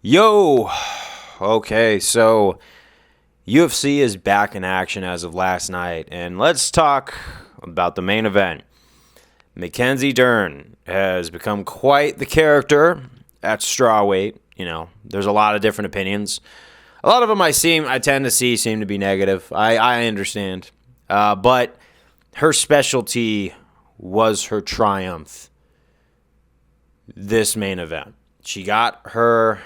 Yo! Okay, so UFC is back in action as of last night, and let's talk about the main event. Mackenzie Dern has become quite the character at strawweight. There's a lot of different opinions. A lot of them I tend to see seem to be negative. I understand. But her specialty was her triumph this main event. She got her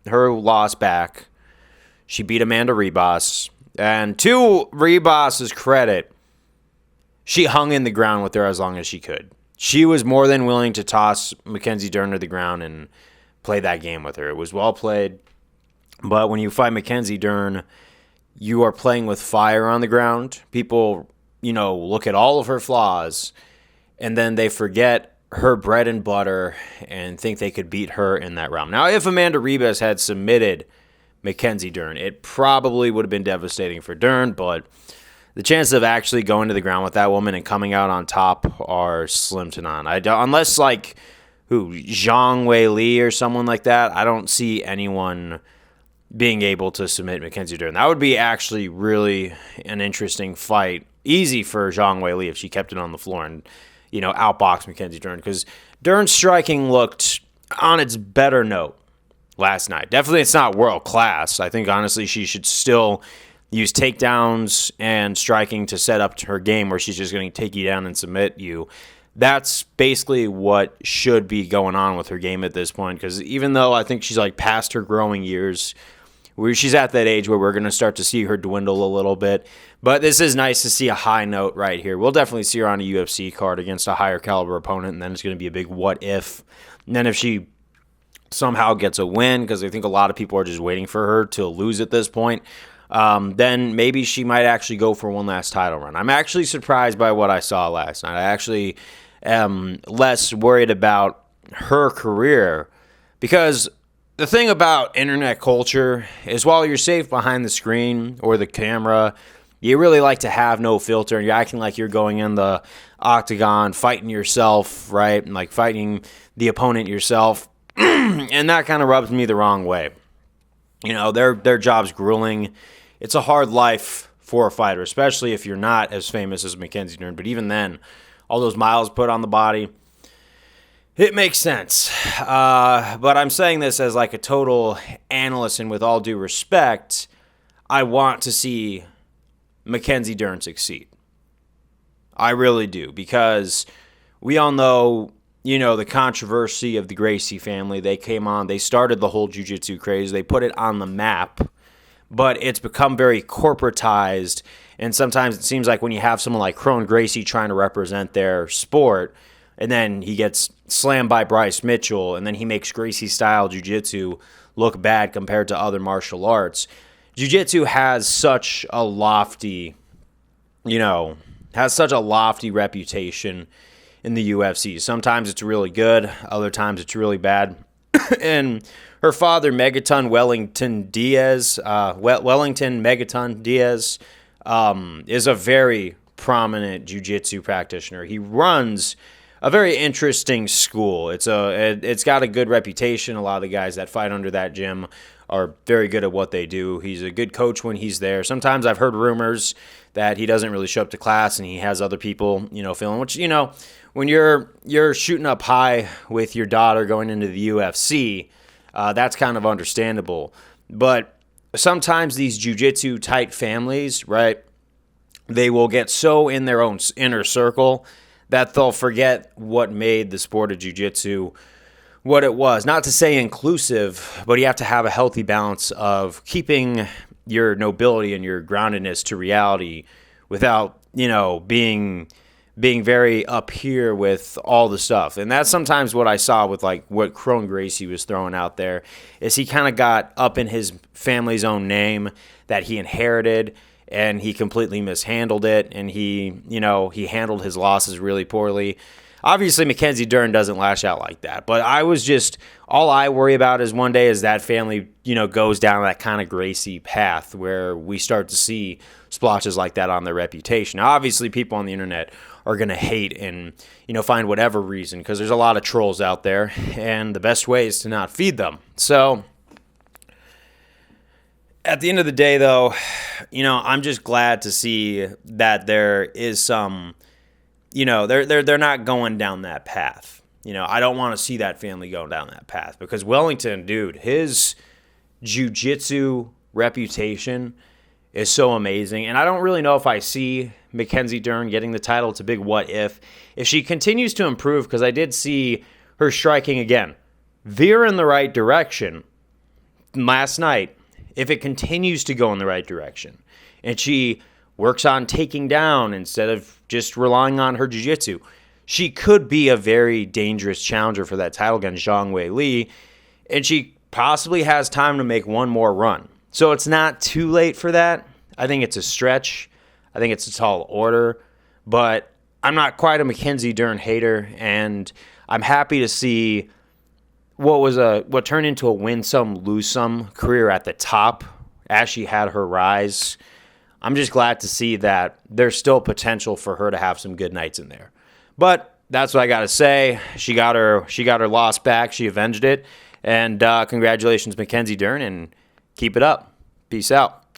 her loss back. She beat Amanda Ribas. And to Ribas' credit, she hung in the ground with her as long as she could. She was more than willing to toss Mackenzie Dern to the ground and play that game with her. It was well played. But when you fight Mackenzie Dern, you are playing with fire on the ground. People, look at all of her flaws, and then they forget her bread and butter and think they could beat her in that round. Now, if Amanda Ribas had submitted Mackenzie Dern, it probably would have been devastating for Dern, but the chances of actually going to the ground with that woman and coming out on top are slim to none. Unless, Zhang Wei Li or someone like that, I don't see anyone being able to submit Mackenzie Dern. That would be actually really an interesting fight. Easy for Zhang Wei Li if she kept it on the floor and outbox Mackenzie Dern, because Dern's striking looked on its better note last night. Definitely it's not world class. I think, honestly, she should still use takedowns and striking to set up her game where she's just going to take you down and submit you. That's basically what should be going on with her game at this point, because even though I think she's past her growing years, where she's at that age where we're going to start to see her dwindle a little bit. But this is nice to see a high note right here. We'll definitely see her on a UFC card against a higher caliber opponent, and then it's going to be a big what if. And then if she somehow gets a win, because I think a lot of people are just waiting for her to lose at this point, then maybe she might actually go for one last title run. I'm actually surprised by what I saw last night. I actually am less worried about her career, because the thing about internet culture is while you're safe behind the screen or the camera, you really like to have no filter, and you're acting like you're going in the octagon, fighting yourself, right? And fighting the opponent yourself. And that kind of rubs me the wrong way. Their job's grueling. It's a hard life for a fighter, especially if you're not as famous as Mackenzie Dern. But even then, all those miles put on the body, it makes sense. But I'm saying this as a total analyst, and with all due respect, I want to see Mackenzie Dern succeed. I really do, because we all know, the controversy of the Gracie family. They came on, they started the whole jiu-jitsu craze. They put it on the map, but it's become very corporatized, and sometimes it seems like when you have someone like Kron Gracie trying to represent their sport, and then he gets slammed by Bryce Mitchell, and then he makes Gracie-style jiu-jitsu look bad compared to other martial arts. Jiu-jitsu has such a lofty, reputation in the UFC. Sometimes it's really good, other times it's really bad. And her father, Wellington Megaton Diaz, is a very prominent jiu-jitsu practitioner. He runs a very interesting school. It's got a good reputation. A lot of the guys that fight under that gym are very good at what they do. He's a good coach when he's there. Sometimes I've heard rumors that he doesn't really show up to class and he has other people, filming, which, when you're shooting up high with your daughter going into the UFC, that's kind of understandable. But sometimes these jiu-jitsu type families, right, they will get so in their own inner circle that they'll forget what made the sport of jiu-jitsu what it was. Not to say inclusive, but you have to have a healthy balance of keeping your nobility and your groundedness to reality without, being very up here with all the stuff. And that's sometimes what I saw with what Kron Gracie was throwing out there, is he kind of got up in his family's own name that he inherited, and he completely mishandled it, and he handled his losses really poorly. Obviously, Mackenzie Dern doesn't lash out like that, but all I worry about is one day as that family, goes down that kind of Gracie path where we start to see splotches like that on their reputation. Now, obviously, people on the internet are going to hate and, find whatever reason because there's a lot of trolls out there, and the best way is to not feed them. So, at the end of the day, though, I'm just glad to see that there is some, they're not going down that path. I don't want to see that family go down that path because Wellington, dude, his jiu-jitsu reputation is so amazing. And I don't really know if I see Mackenzie Dern getting the title. It's a big what if she continues to improve, because I did see her striking again veer in the right direction last night. If it continues to go in the right direction and she works on taking down instead of just relying on her jiu-jitsu, she could be a very dangerous challenger for that title against Zhang Wei Li, and she possibly has time to make one more run. So it's not too late for that. I think it's a stretch. I think it's a tall order, but I'm not quite a Mackenzie Dern hater, and I'm happy to see what turned into a win some, lose some career at the top as she had her rise. I'm just glad to see that there's still potential for her to have some good nights in there. But that's what I got to say. She got her loss back. She avenged it. And congratulations, Mackenzie Dern, and keep it up. Peace out.